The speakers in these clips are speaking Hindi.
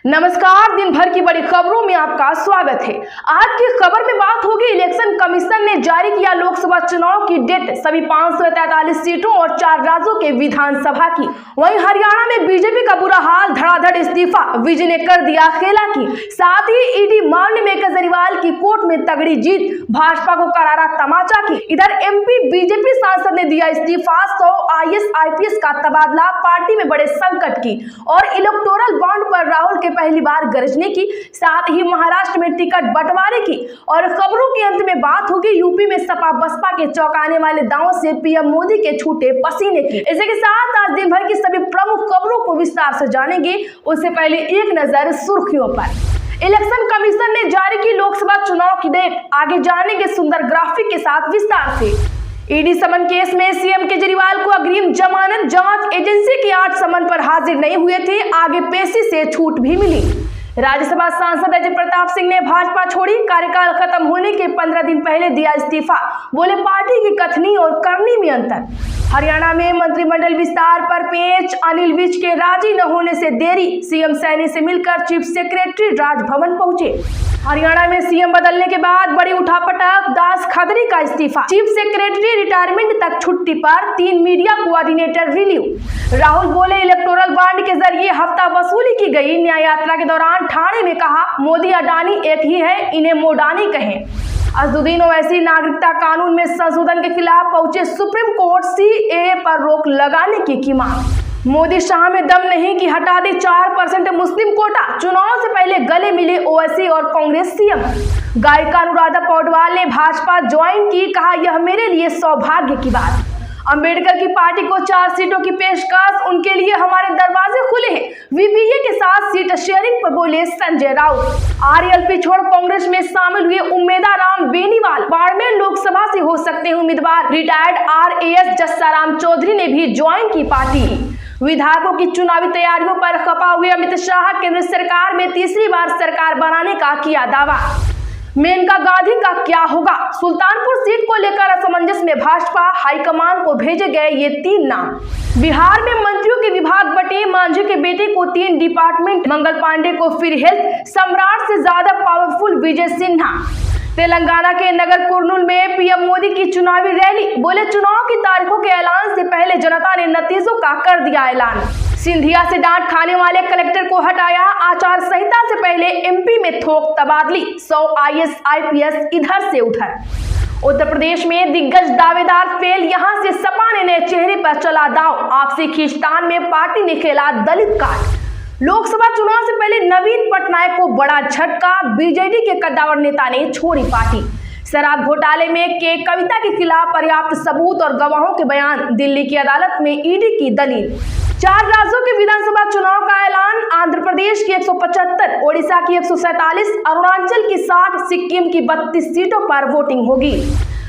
नमस्कार, दिन भर की बड़ी खबरों में आपका स्वागत है। आज की खबर में बात होगी, इलेक्शन कमीशन ने जारी किया लोकसभा चुनाव की डेट, सभी 543 सीटों और 4 राज्यों के विधानसभा की। वहीं हरियाणा में बीजेपी का बुरा हाल, धड़ाधड़ इस्तीफा, विजय ने कर दिया खेला की। साथ ही ईडी मामले में केजरीवाल की कोर्ट में तगड़ी जीत, भाजपा को करारा तमाचा की। इधर एमपी बीजेपी सांसद ने दिया इस्तीफा, 100 आईएएस आईपीएस का तबादला, पार्टी में बड़े संकट की। और इलेक्टोरल बॉन्ड पर राहुल के पहली बार गरजने की, साथ ही महाराष्ट्र में टिकट बंटवारे की। और खबरों के अंत में बात होगी, यूपी में सपा बसपा के चौंकाने वाले दांवों से पीएम मोदी के छूटे पसीने की। इसी के साथ आज दिन भर की सभी प्रमुख खबरों को विस्तार से जानेंगे। उससे पहले एक नजर सुर्खियों पर। इलेक्शन कमीशन ने जारी की लोकसभा चुनाव की डेट, आगे जानेंगे सुंदर ग्राफिक के साथ विस्तार से। ईडी समन केस में सीएम केजरीवाल को अग्रिम जमानत, जांच एजेंसी के 8 समन पर हाजिर नहीं हुए थे, आगे पेशी से छूट भी मिली। राज्यसभा सांसद अजय प्रताप सिंह ने भाजपा छोड़ी, कार्यकाल खत्म होने के 15 दिन पहले दिया इस्तीफा, बोले पार्टी की कथनी और करनी में अंतर। हरियाणा में मंत्रिमंडल विस्तार पर पेच, अनिल विज के राजी न होने से देरी, सीएम सैनी से मिलकर चीफ सेक्रेटरी राजभवन पहुंचे। हरियाणा में सीएम बदलने के बाद बड़ी उठापटक, दास खदरी का इस्तीफा, चीफ सेक्रेटरी रिटायरमेंट तक छुट्टी पर, 3 मीडिया कोऑर्डिनेटर रिलीव। राहुल बोले इलेक्टोरल बॉन्ड के जरिए हफ्ता वसूली की गई, न्याय यात्रा के दौरान ठाणे में कहा मोदी अडानी एक ही है, इन्हें मोडानी कहें। असदुद्दीन ओवैसी नागरिकता कानून में संशोधन के खिलाफ पहुंचे सुप्रीम कोर्ट, सीएए पर रोक लगाने की मांग। मोदी शाह में दम नहीं कि हटा दे 4% मुस्लिम कोटा, चुनाव से पहले गले मिले ओवैसी और कांग्रेस सीएम। गायिका अनुराधा पौडवाल ने भाजपा ज्वाइन की, कहा यह मेरे लिए सौभाग्य की बात। अंबेडकर की पार्टी को 4 सीटों की पेशकश, उनके लिए हमारे दरवाजे खुले हैं, वीवीए के साथ सीट शेयरिंग पर बोले संजय राउत। आरएलपी छोड़ कांग्रेस में शामिल हुए उम्मेदवार बेनीवाल, बाड़मेर लोकसभा से हो सकते हैं उम्मीदवार। रिटायर्ड आरएएस जस्साराम चौधरी ने भी ज्वाइन की पार्टी। विधायकों की चुनावी तैयारियों पर खपा हुए अमित शाह, केंद्र सरकार में तीसरी बार सरकार बनाने का किया दावा। मेनका गांधी का क्या होगा, सुल्तानपुर सीट को लेकर असमंजस में भाजपा, हाईकमान को भेजे गए ये 3 नाम। बिहार में मंत्रियों के विभाग बटे, मांझी के बेटे को 3 डिपार्टमेंट, मंगल पांडे को फिर हेल्थ, सम्राट से ज्यादा पावरफुल विजय सिन्हा। तेलंगाना के नगर कुर्नूल में पीएम मोदी की चुनावी रैली, बोले चुनाव की तारीखों के ऐलान से पहले जनता ने नतीजों का कर दिया ऐलान। सिंधिया से डांट खाने वाले कलेक्टर को हटाया, आचार संहिता से पहले एमपी में थोक तबादली, 100 आईएएस आईपीएस इधर से उधर। उत्तर प्रदेश में दिग्गज दावेदार फेल, यहां से सपा ने नए चेहरे पर चला दांव, आपसी खींचतान में पार्टी ने खेला दलित कार्ड। लोकसभा चुनाव से पहले नवीन पटनायक को बड़ा झटका, बीजेडी के कद्दावर नेता ने छोड़ी पार्टी। शराब घोटाले में के कविता के खिलाफ पर्याप्त सबूत और गवाहों के बयान, दिल्ली की अदालत में ईडी की दलील। 4 राज्यों के विधानसभा चुनाव का ऐलान, आंध्र प्रदेश की 175, ओडिशा की 147, अरुणाचल की 60, सिक्किम की 32 सीटों पर वोटिंग होगी।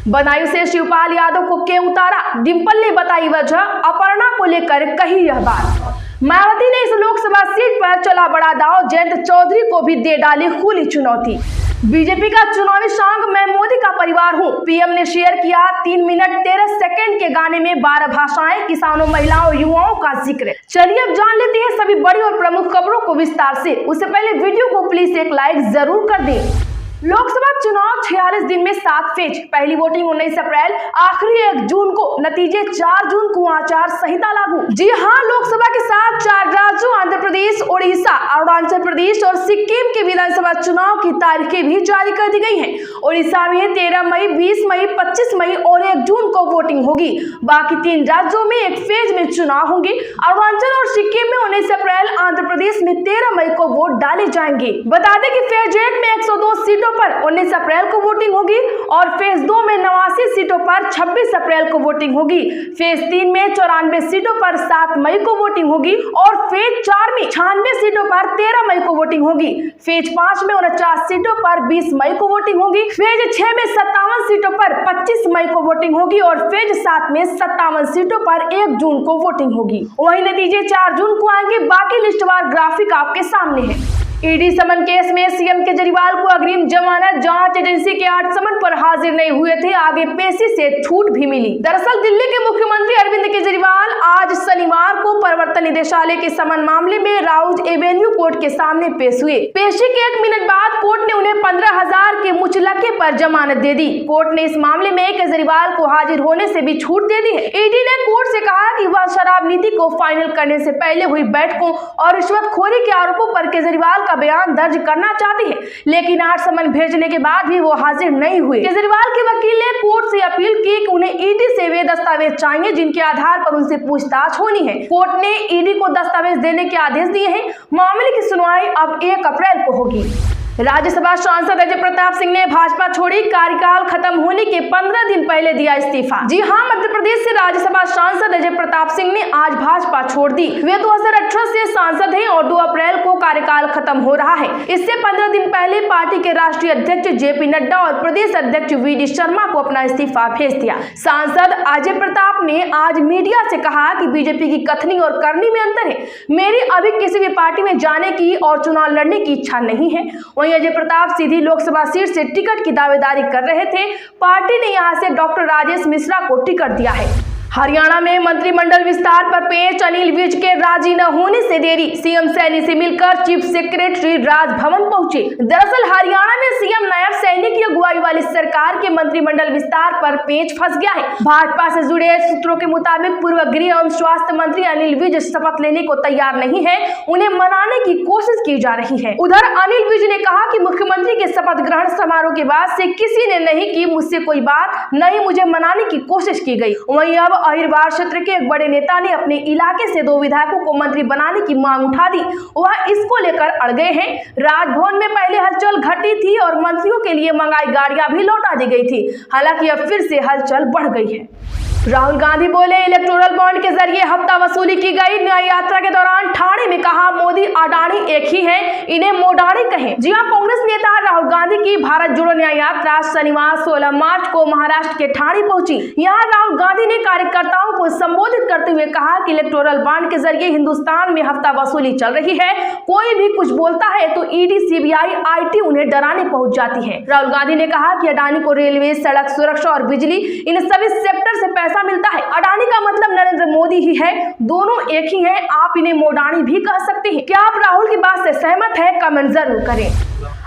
बदायूं से शिवपाल यादव को क्यों उतारा, डिंपल ने बताई वजह, अपर्णा को लेकर कही यह बात। मायावती ने इस लोकसभा सीट पर चला बड़ा दांव, जयंत चौधरी को भी दे डाली खुली चुनौती। बीजेपी का चुनावी सॉन्ग, मैं मोदी का परिवार हूं, पीएम ने शेयर किया 3 मिनट 13 सेकंड के गाने में 12 भाषाएं, किसानों, महिलाओं, युवाओं का जिक्र। चलिए अब जान लेते हैं सभी बड़ी और प्रमुख खबरों को विस्तार से। उससे पहले वीडियो को प्लीज एक लाइक जरूर कर दें। लोकसभा चुनाव 46 दिन में 7 फेज, पहली वोटिंग 19 अप्रैल, आखिरी 1 जून को, नतीजे 4 जून को आचार संहिता लागू। जी हां, लोकसभा के साथ 4 राज्यों आंध्र प्रदेश, ओडिशा, अरुणाचल प्रदेश और सिक्किम के विधानसभा चुनाव की तारीखें भी जारी कर दी गई हैं। ओडिशा में 13 मई, 20 मई, 25 मई और 1 जून को वोटिंग होगी। बाकी 3 राज्यों में 1 फेज में चुनाव होंगे। अरुणाचल और सिक्किम में 19 अप्रैल, आंध्र प्रदेश में 13 मई को वोट डाले जाएंगे। बता दें कि फेज 1 में 102 सीटों पर 19 अप्रैल को वोटिंग होगी और फेज 2 में 89 सीटों पर 26 अप्रैल को वोटिंग होगी। फेज 3 में 94 सीटों पर 7 मई को वोटिंग होगी और फेज 4 में 96 सीटों पर 13 मई को वोटिंग होगी। फेज 5 में 49 सीटों पर 20 मई को वोटिंग होगी। फेज 6 में 57 सीटों पर 25 मई को वोटिंग होगी और फेज 7 में 57 सीटों पर 1 जून को वोटिंग होगी। वही नतीजे 4 जून को आएंगे। बाकी लिस्टवार ग्राफिक आपके सामने है। ईडी समन केस में सीएम केजरीवाल को अग्रिम जमानत, जांच एजेंसी के 8 समन पर हाजिर नहीं हुए थे, आगे पेशी से छूट भी मिली। दरअसल दिल्ली के मुख्यमंत्री अरविंद केजरीवाल आज शनिवार को प्रवर्तन निदेशालय के समन मामले में राउज एवेन्यू कोर्ट के सामने पेश हुए। पेशी के 1 मिनट बाद कोर्ट ने उन्हें 15,000 के मुचलके पर जमानत दे दी। कोर्ट ने इस मामले में केजरीवाल को हाजिर होने से भी छूट दे दी है। ईडी ने कोर्ट से कहा कि वह शराब नीति को फाइनल करने से पहले हुई बैठकों और रिश्वतखोरी के आरोपों पर केजरीवाल का बयान दर्ज करना चाहती है, लेकिन 8 समन भेजने के बाद भी वो हाजिर नहीं हुए। केजरीवाल के वकील ने कोर्ट से अपील की कि उन्हें ईडी से वे दस्तावेज चाहिए जिनके आधार पर उनसे पूछताछ होनी है। कोर्ट ने ईडी को दस्तावेज देने के आदेश दिए हैं। मामले की सुनवाई अब 1 अप्रैल को होगी। राज्यसभा सांसद अजय प्रताप सिंह ने भाजपा छोड़ी, कार्यकाल खत्म होने के 15 दिन पहले दिया इस्तीफा। जी हां, मध्य प्रदेश से राज्यसभा सांसद अजय प्रताप सिंह ने आज भाजपा छोड़ दी। वे 2018 से सांसद हैं और 2 अप्रैल को कार्यकाल खत्म हो रहा है। इससे 15 दिन पहले पार्टी के राष्ट्रीय अध्यक्ष जेपी नड्डा और प्रदेश अध्यक्ष वी.डी. शर्मा को अपना इस्तीफा भेज दिया। सांसद अजय प्रताप ने आज मीडिया से कहा कि बीजेपी की कथनी और करनी में अंतर है। मेरी अभी किसी भी पार्टी में जाने की और चुनाव लड़ने की इच्छा नहीं है। वहीं अजय प्रताप सीधी लोकसभा सीट से टिकट की दावेदारी कर रहे थे। पार्टी ने यहां से डॉक्टर राजेश मिश्रा को टिकट दिया है। हरियाणा में मंत्रिमंडल विस्तार पर पेश, अनिल विज के राजी न होने से देरी। सीएम सैनी से मिलकर चीफ सेक्रेटरी राजभवन पहुंचे। दरअसल हरियाणा में सीएम नायब सैनी की अगुवाई वाली सरकार के मंत्रिमंडल विस्तार पर पेच फंस गया है। भाजपा से जुड़े सूत्रों के मुताबिक पूर्व गृह एवं स्वास्थ्य मंत्री अनिल विज शपथ लेने को तैयार नहीं है, उन्हें मनाने की कोशिश की जा रही है। उधर अनिल विज ने कहा कि मुख्यमंत्री के शपथ ग्रहण समारोह के बाद से किसी ने नहीं की मुझसे कोई बात, न ही मुझे मनाने की कोशिश की गई। वहीं अब अहिरवार क्षेत्र के एक बड़े नेता ने अपने इलाके से 2 विधायकों को मंत्री बनाने की मांग उठा दी। वह इसको लेकर अड़ गए हैं। राजभवन में पहले हलचल घटी थी और मंत्रियों के लिए मंगाई गाड़ियां भी लौटा दी गई थी। हालांकि अब फिर से हलचल बढ़ गई है। राहुल गांधी बोले, इलेक्टोरल बॉन्ड के जरिए हफ्ता वसूली की गई। न्याय यात्रा के दौरान ठाणे में कहा, मोदी अडानी एक ही है, इन्हें मोडानी कहें। जी हां, कांग्रेस नेता राहुल गांधी की भारत जोड़ो न्याय यात्रा शनिवार 16 मार्च को महाराष्ट्र के ठाणे पहुंची। यहां राहुल गांधी ने कार्यकर्ताओं को संबोधित करते हुए कहा कि इलेक्टोरल बॉन्ड के जरिए हिंदुस्तान में हफ्ता वसूली चल रही है। कोई भी कुछ बोलता है तो ईडी, सीबीआई, आईटी उन्हें डराने पहुंच जाती है। राहुल गांधी ने कहा कि अडानी को रेलवे, सड़क सुरक्षा और बिजली, इन सभी सेक्टर से पैसा मिलता है। अडानी का मतलब नरेंद्र मोदी ही है, दोनों एक ही हैं। आप इन्हें मोडानी भी कह सकते हैं। क्या आप राहुल की बात से सहमत हैं? कमेंट जरूर करें।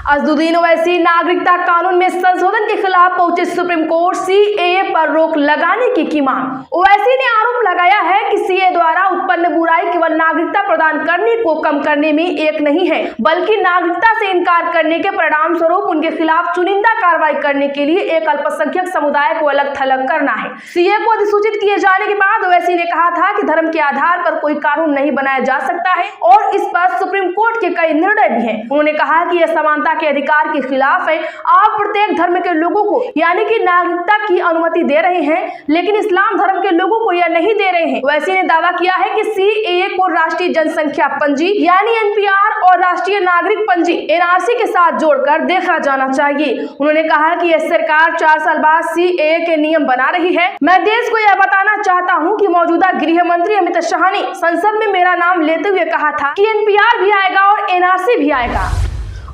असदुद्दीन ओवैसी नागरिकता कानून में संशोधन के खिलाफ पहुंचे सुप्रीम कोर्ट, सीएए पर रोक लगाने की मांग। ओवैसी ने आरोप लगाया है कि सीएए द्वारा उत्पन्न बुराई केवल नागरिकता प्रदान करने को कम करने में एक नहीं है, बल्कि नागरिकता से इनकार करने के परिणाम स्वरूप उनके खिलाफ चुनिंदा कार्रवाई करने के लिए एक अल्पसंख्यक समुदाय को अलग थलग करना है। सीएए को अधिसूचित किए जाने के बाद ओवैसी ने कहा था कि धर्म के आधार पर कोई कानून नहीं बनाया जा सकता है और इस पर सुप्रीम कोर्ट के कई निर्णय भी हैं। उन्होंने कहा कि यह समानता के अधिकार के खिलाफ है। आप प्रत्येक धर्म के लोगों को यानी कि नागरिकता की अनुमति दे रहे हैं, लेकिन इस्लाम धर्म के लोगों को यह नहीं दे रहे हैं। ओवैसी ने दावा किया है कि सीएए को राष्ट्रीय जनसंख्या पंजी यानी एनपीआर और राष्ट्रीय नागरिक पंजी एनआरसी के साथ जोड़कर देखा जाना चाहिए। उन्होंने कहा कि यह सरकार 4 साल बाद सीएए के नियम बना रही है। मैं देश को यह बताना चाहता हूं कि मौजूदा गृह मंत्री अमित शाह ने संसद में मेरा नाम लेते हुए कहा था कि एनपीआर भी आएगा और एनआरसी भी आएगा।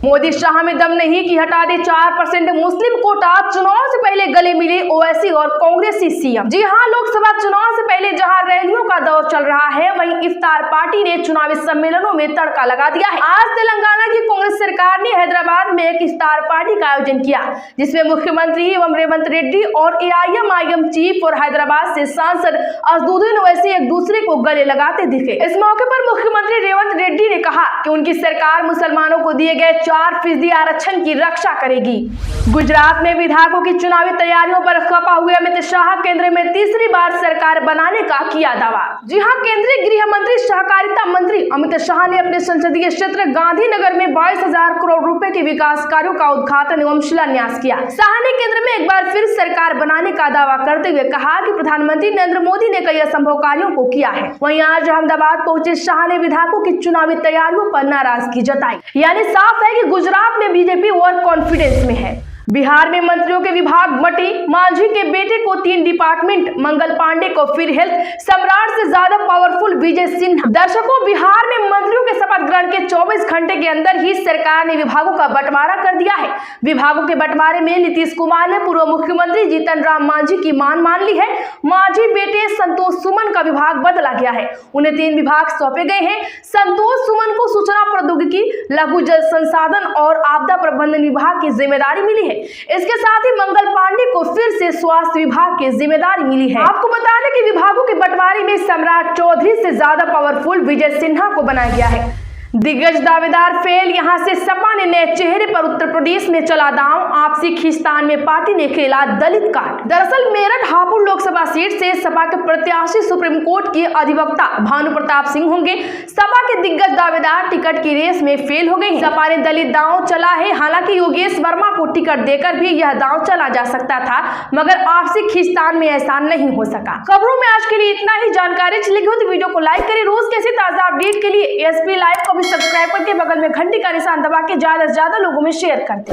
मोदी शाह में दम नहीं कि हटा दे 4% मुस्लिम कोटा, चुनाव से पहले गले मिले ओवैसी और कांग्रेसी सीएम। जी हां, लोकसभा चुनाव से पहले जहां रैलियों का दौर चल रहा है, वहीं इफ्तार पार्टी ने चुनावी सम्मेलनों में तड़का लगा दिया है। आज तेलंगाना की कांग्रेस सरकार ने हैदराबाद में एक इफ्तार पार्टी का आयोजन किया, जिसमें मुख्यमंत्री एवं रेवंत रेड्डी और एआईएमआईएम चीफ और हैदराबाद से सांसद असदुद्दीन ओवैसी एक दूसरे को गले लगाते दिखे। इस मौके पर मुख्यमंत्री रेवंत रेड्डी ने कहा कि उनकी सरकार मुसलमानों को दिए गए 4% आरक्षण की रक्षा करेगी। गुजरात में विधायकों की चुनावी तैयारियों पर खपा हुए अमित शाह केंद्र में तीसरी बार सरकार बनाने का किया दावा। जी हां, केंद्रीय गृह मंत्री सहकारिता मंत्री अमित शाह ने अपने संसदीय क्षेत्र गांधीनगर में 22,000 करोड़ रुपए के विकास कार्यों का उद्घाटन एवं शिलान्यास किया। शाह ने केंद्र में एक बार फिर सरकार बनाने का दावा करते हुए कहा कि प्रधानमंत्री नरेंद्र मोदी ने कई असंभव कार्यों को किया है। वहीं आज अहमदाबाद पहुंचे शाह ने विधायकों की चुनावी तैयारियों पर नाराजगी जताई। यानी साफ है कि गुजरात में बीजेपी ओवर कॉन्फिडेंस में है। बिहार में मंत्रियों के विभाग बटे, मांझी के बेटे को 3 डिपार्टमेंट, मंगल पांडे को फिर हेल्थ, सम्राट से ज्यादा पावरफुल विजय सिन्हा। दर्शकों, बिहार में मंत्रियों के शपथ ग्रहण के 24 घंटे के अंदर ही सरकार ने विभागों का बंटवारा कर दिया है। विभागों के बंटवारे में नीतीश कुमार ने पूर्व मुख्यमंत्री जीतन राम मांझी की मान ली है। मांझी बेटे संतोष सुमन का विभाग बदला गया है, उन्हें 3 विभाग सौंपे गए हैं। संतोष सुमन को सूचना प्रौद्योगिकी, लघु जल संसाधन और आपदा प्रबंधन विभाग की जिम्मेदारी मिली है। इसके साथ ही मंगल पांडे को फिर से स्वास्थ्य विभाग की जिम्मेदारी मिली है। आपको बता दें कि विभागों के बंटवारे में सम्राट चौधरी से ज्यादा पावरफुल विजय सिन्हा को बनाया गया है। दिग्गज दावेदार फेल, यहां से सपा ने नए चेहरे पर उत्तर प्रदेश में चला दांव। आपसी खींचतान में पार्टी ने खेला दलित कार्ड। दरअसल मेरठ हापुड़ लोकसभा सीट से सपा के प्रत्याशी सुप्रीम कोर्ट के अधिवक्ता भानु प्रताप सिंह होंगे। सपा के दिग्गज दावेदार टिकट की रेस में फेल हो गए। सपा ने दलित दांव चला है। हालांकि योगेश वर्मा को टिकट देकर भी यह दांव चला जा सकता था, मगर आपसी खींचतान में ऐसा नहीं हो सका। खबरों में आज के लिए इतना ही। जानकारी अच्छी लगी हो तो वीडियो को लाइक करें। रोज कैसे ताजा अपडेट के लिए एसपी लाइव को सब्सक्राइब करके बगल में घंटी का निशान दबा के ज्यादा से ज्यादा लोगों में शेयर करते हैं।